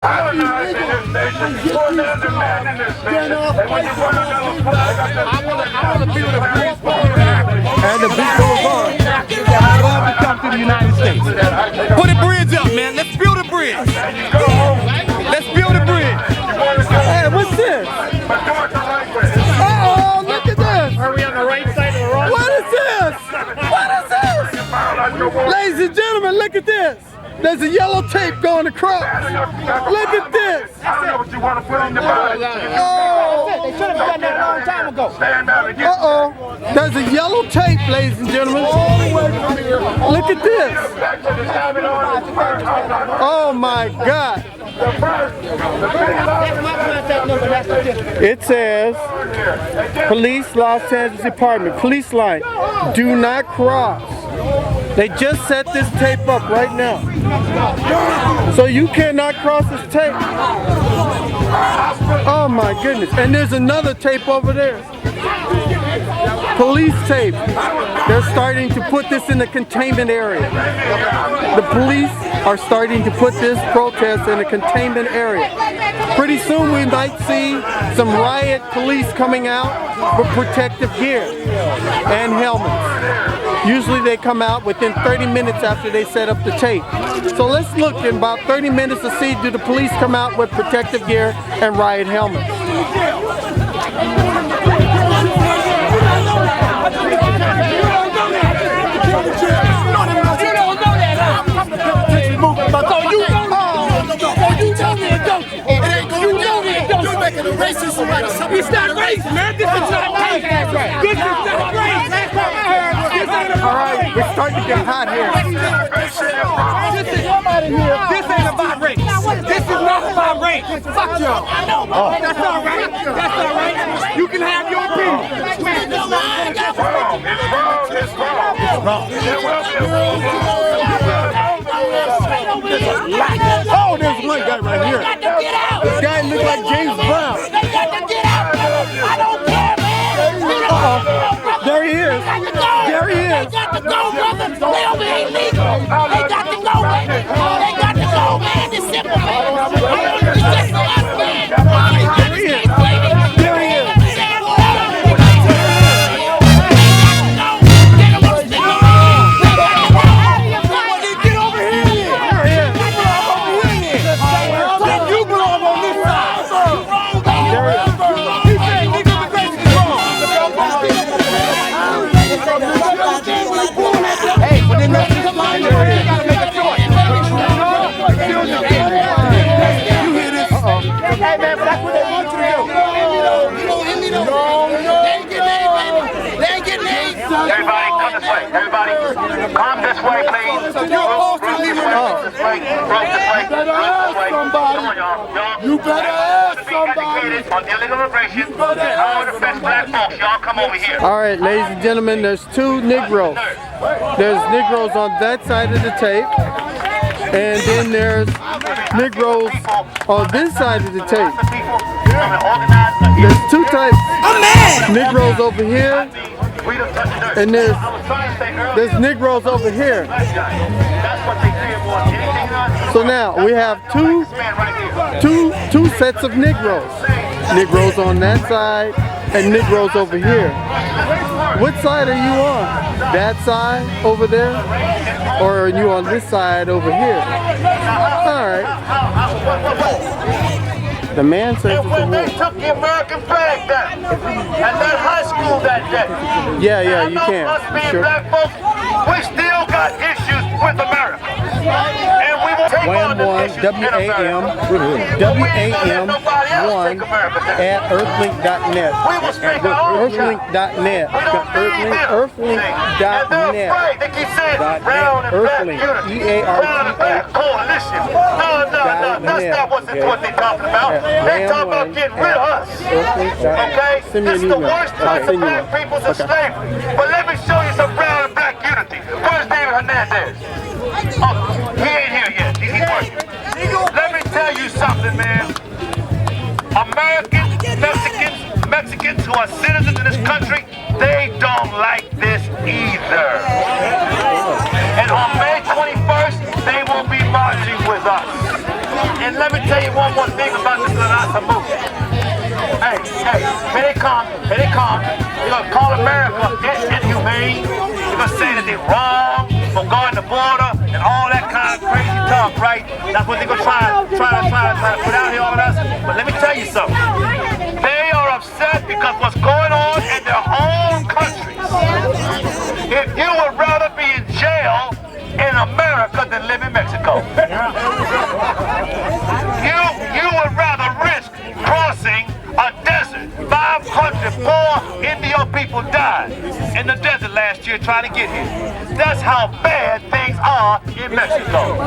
colonized in this nation, more than the man in this nation. And when you want another flag, I want to feel the peace and the beat goes on. I love to come to the United States. Put a bridge up, man. Let's build a bridge. Let's build a bridge. Hey, what's this? Uh-oh, look at this. Are we on the right side or the wrong? What is this? What is this? Ladies and gentlemen, look at this. There's a yellow tape going across. Look at this. I don't know what you want to put on your body. Oh. They should have done that a long time ago. Uh-oh. There's a yellow tape, ladies and gentlemen. Look at this. Oh my God. It says, Police Los Angeles Department, police line, do not cross. They just set this tape up right now. So you cannot cross this tape. Oh my goodness. And there's another tape over there. Police tape. They're starting to put this in the containment area. The police are starting to put this protest in a containment area. Pretty soon we might see some riot police coming out with protective gear and helmets. Usually they come out within 30 minutes after they set up the tape. So let's look in about 30 minutes to see, do the police come out with protective gear and riot helmets. It's not race, man. This is not race. This is not race. That's what I heard. All right, we're starting to get hot here. This ain't about race. This is not about race. Fuck y'all. That's all right. That's all right. You can have your opinion. It's wrong. There will be a Oh, there's one guy right here. This guy looks like James Brown. They got to get out. I don't care, man. There he is. There he is. They got to go, brother. They over here illegal. They got to go, man. They got to go, man. It's simple, man. It's just for us, man. There he is. There he is. Everybody, come this way. Everybody, come this way, please. You better ask somebody. On illegal immigration, all the best black folks, y'all come over here. All right, ladies and gentlemen, there's two Negroes. There's Negroes on that side of the tape, and then there's Negroes on this side of the tape. There's two types. Negroes over here, and there's Negroes over here. So now we have two sets of Negroes. Negroes on that side and Negroes over here. What side are you on? That side over there? Or are you on this side over here? Alright. The man says it's a When they war. took the American flag down, at that high school that day. Yeah, you I know can. us being Sure. black folks, we still got issues with America. And we will take on WAM1, these issues in WAM, America. WAM1 at earthlink.net. We will speak our own time. Earthlink.net. We don't need them. Earthlink.net. And they're afraid. They keep saying brown and black Earthlink. unity. E-A-R-T-H. Brown and black coalition. No. That's not what they're talking about. They're talking about getting rid of us. Okay? This is the worst time for black people since slavery. But let me show you some brown and black unity. Where's David Hernandez? Oh, he ain't here yet. He's working. Let me tell you something, man. Americans, Mexicans who are citizens in this country, they don't like this either. And on May 21st, they will be marching with us. And let me tell you one more thing about this Lanasa movement. Hey, here they come. They're gonna call America inhumane. They're gonna say that they're wrong for guarding the border and all that kind of crazy talk, right? That's what they're gonna try to put out here on us. But let me tell you something. They are upset because what's going on in their own countries. If you would rather be in jail in America than live in Mexico. You would rather risk crossing a desert. 500 poor Indio people died in the desert last year trying to get here. That's how bad things are in Mexico.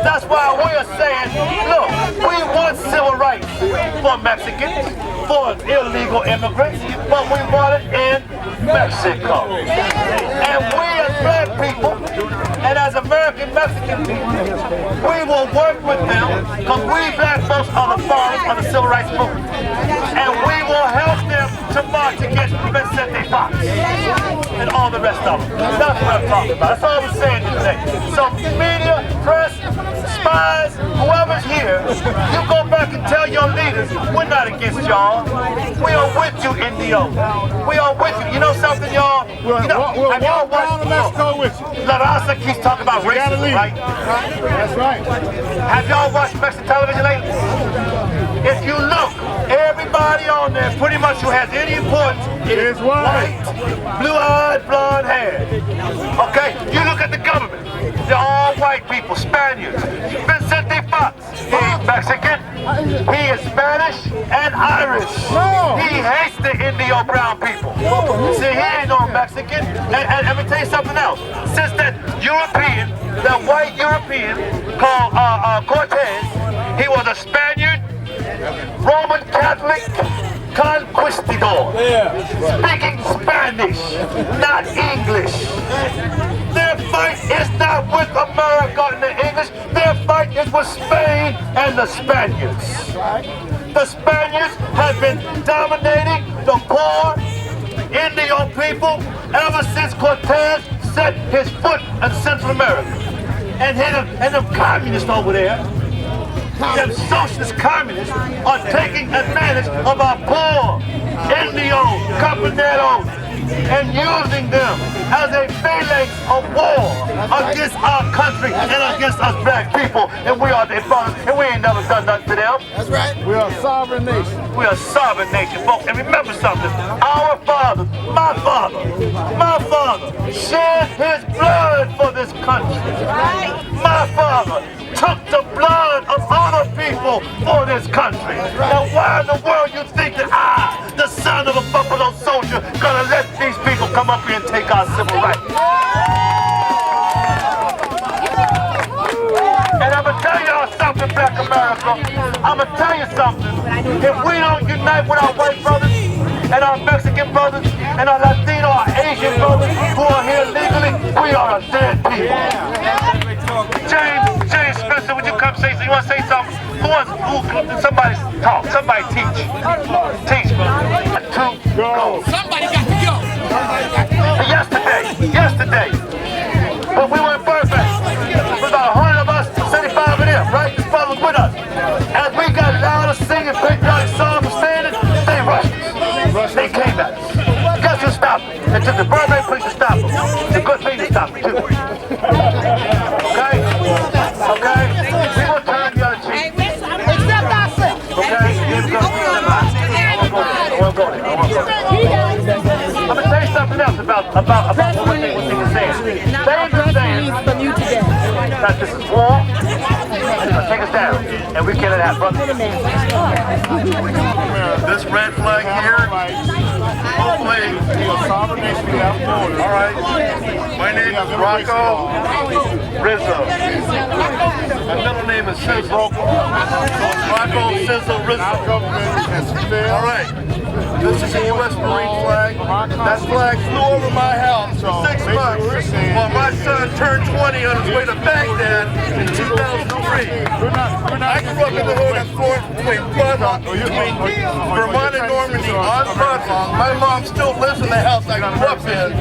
That's why we are saying, look, we want civil rights for Mexicans, for illegal immigrants, but we want it in Mexico. And we as black people, and as American Mexican people, we will work with them because we black folks are the fathers of the civil rights movement. And we will help them to march against Vicente Fox and all the rest of them. That's what I'm talking about. That's all we're saying today. So media, press, spies, whoever's here, you go back and tell your leaders, we're not against y'all. We are with you, Indio. We are with you. You know something, y'all? Have y'all watched Mexico with you? La Raza keeps talking about racism, right? That's right. Have y'all watched Mexican television lately? If you look, everybody on there, pretty much who has any importance, is white, blue-eyed, blonde hair. Okay? You look at the government. They're all white people, Spaniards. Vicente Fox, he's Mexican, he is Spanish and Irish. He hates the Indio brown people. See, he ain't no Mexican. And let me tell you something else. Since that European, that white European called Cortez, he was a Spaniard, Roman Catholic conquistador, speaking Spanish, not English. Their fight is not with America and the English. Their fight is with Spain and the Spaniards. The Spaniards have been dominating the poor Indio people ever since Cortez set his foot in Central America. And them communists over there, them socialist communists are taking advantage of our poor Indio Campaneros and using them as a phalanx of war against our country and against us black people. And we are their brothers, and we ain't never done nothing to them. That's right. We are a sovereign nation. We are a sovereign nation, folks. And remember something, our fathers, my father, shed his blood for this country. My father took the blood of other people for this country. Now why in the world you think that I, the son of a buffalo soldier, gonna let these people come up here and take our civil rights? And I'm gonna tell y'all something, black America. I'm gonna tell you something. If we don't unite with our white brothers and our Mexican brothers and our Latino, our Asian brothers who are here legally, we are a dead people. James Spencer, would you come say something? You want to say something? Somebody talk. Somebody teach. Teach. Go. Somebody got to go. Yesterday, when we were in Burbank, there was about 100 of us, 75 of them, right? This brother was with us. As we got louder singing patriotic songs and standing, they rushed us. They came at us. Guess who stopped them? It took the Burbank police to stop them. It's a good thing to stop them, too. Okay? We will turn the other cheek. Accept ourselves. Okay? I won't go there. I'm going to tell you something else about what they were saying. They were saying that this is war, and it's going to take us down, and we can't let that, brother. This red flag here, hopefully, all right. My name is Rocco Rizzo. My middle name is Sizzle. Rocco Sizzle Rizzo. All right. This is a U.S. Marine flag. That flag flew over my house for 6 months while my son turned 20 on his way to Baghdad in 2003. I grew up in the hood at Fort between Vermont and Normandy on Buzzard. My mom still lives in the house I grew up in.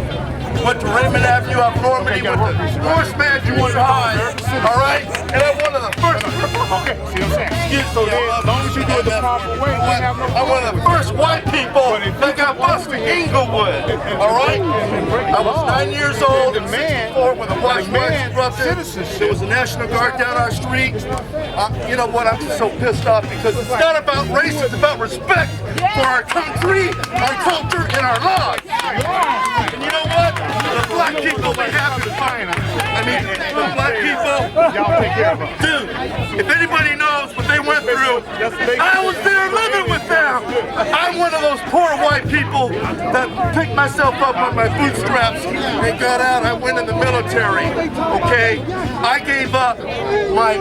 went to Raymond Avenue up Normandy with the horseman George High, all right? And I'm one of the first. Okay, see what I'm saying? So then, as long as you do it the proper way, we have no problem. I'm one of the first white people that got busted in Inglewood, all right? I was 9 years old in 64 when the Black Lives erupted. There was a National Guard down our street. You know what, I'm just so pissed off because it's not about race, it's about respect for our country, our culture, and our laws. And you know what? The black people, they have to find us. I mean, the black people, Y'all take care of them. dude, if anybody knows what they went through, I was there living with them. I'm one of those poor white people that picked myself up on my bootstraps and got out. I went in the military, okay? I gave up my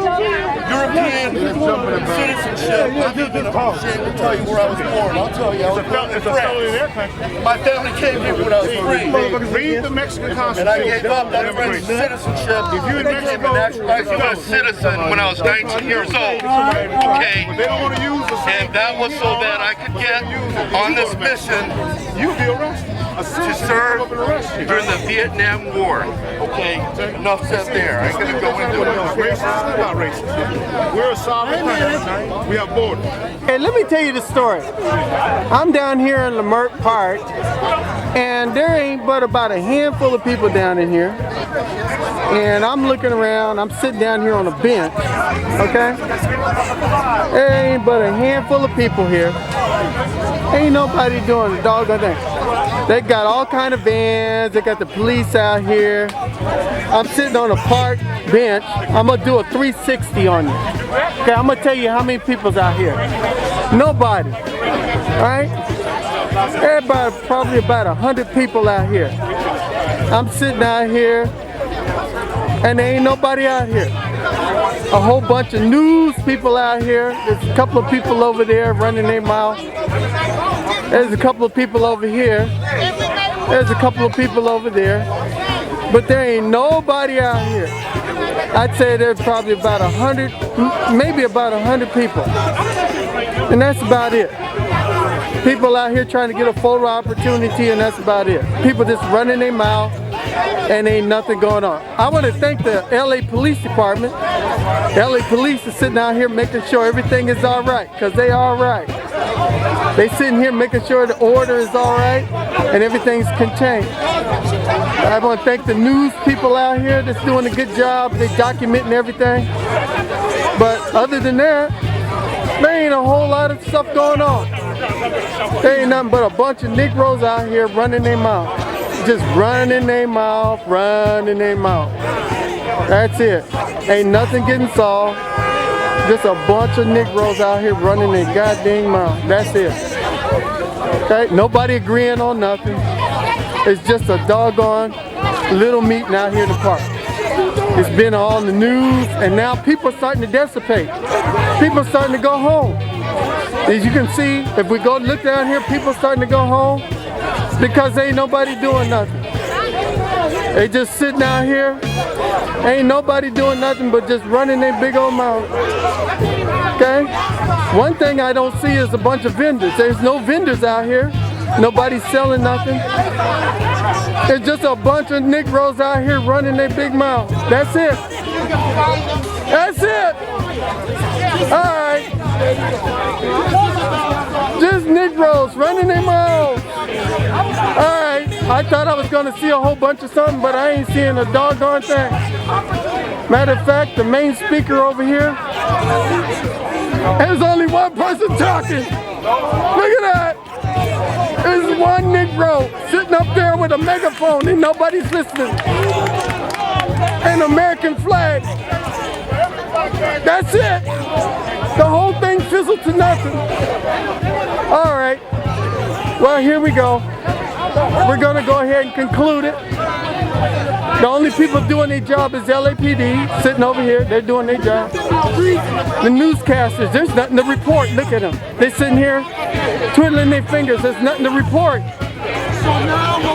European citizenship. I'm even ashamed to tell you where I was born. I'll tell you, I was born in France. My family came here when I was 3. Read the Mexican Constitution. And I gave up that French citizenship. If you in Mexico, I became a citizen when I was 19 years old. Okay. they don't want to use the same And that was so that I could get on this mission you'll be arrested. to serve during the Vietnam War. Okay, enough said there. I ain't gonna go into it. Racism is not racist. We're a sovereign country. We have borders. Hey, let me tell you the story. I'm down here in Leimert Park, and there ain't but about a handful of people down in here. And I'm looking around, I'm sitting down here on a bench, okay? There ain't but a handful of people here. Ain't nobody doing a doggone thing. They got all kind of vans, they got the police out here. I'm sitting on a park bench. I'm gonna do a 360 on you. Okay, I'm gonna tell you how many people's out here. Nobody, all right? Everybody, probably about 100 people out here. I'm sitting out here, and there ain't nobody out here. A whole bunch of news people out here. There's a couple of people over there running their mouth. There's a couple of people over here. There's a couple of people over there. But there ain't nobody out here. I'd say there's probably about 100, maybe about 100 people. And that's about it. People out here trying to get a photo opportunity, and that's about it. People just running their mouth, and ain't nothing going on. I want to thank the LA Police Department. The LA Police is sitting out here making sure everything is all right, because they all right. They sitting here making sure the order is all right and everything's contained. I want to thank the news people out here that's doing a good job. They documenting everything. But other than that, there ain't a whole lot of stuff going on. There ain't nothing but a bunch of Negroes out here running their mouth. Just running their mouth, running their mouth. That's it. Ain't nothing getting solved. Just a bunch of Negroes out here running their goddamn mouth. That's it. Okay? Nobody agreeing on nothing. It's just a doggone little meeting out here in the park. It's been on the news, and now people are starting to dissipate. People are starting to go home. As you can see, if we go look down here, people are starting to go home because ain't nobody doing nothing. They just sitting out here. Ain't nobody doing nothing but just running their big old mouth. Okay? One thing I don't see is a bunch of vendors. There's no vendors out here. Nobody's selling nothing. It's just a bunch of Negroes out here running their big mouth. That's it. That's it. All right. Just Negroes running their mouths. All right. I thought I was going to see a whole bunch of something, but I ain't seeing a doggone thing. Matter of fact, the main speaker over here, there's only one person talking. Look at that. There's one Negro sitting up there with a megaphone and nobody's listening. An American flag. That's it. The whole thing fizzled to nothing. All right. Well, here we go. We're going to go ahead and conclude it. The only people doing their job is LAPD, sitting over here. They're doing their job. The newscasters, there's nothing to report. Look at them. They're sitting here twiddling their fingers. There's nothing to report.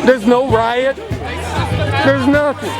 There's no riot. There's nothing.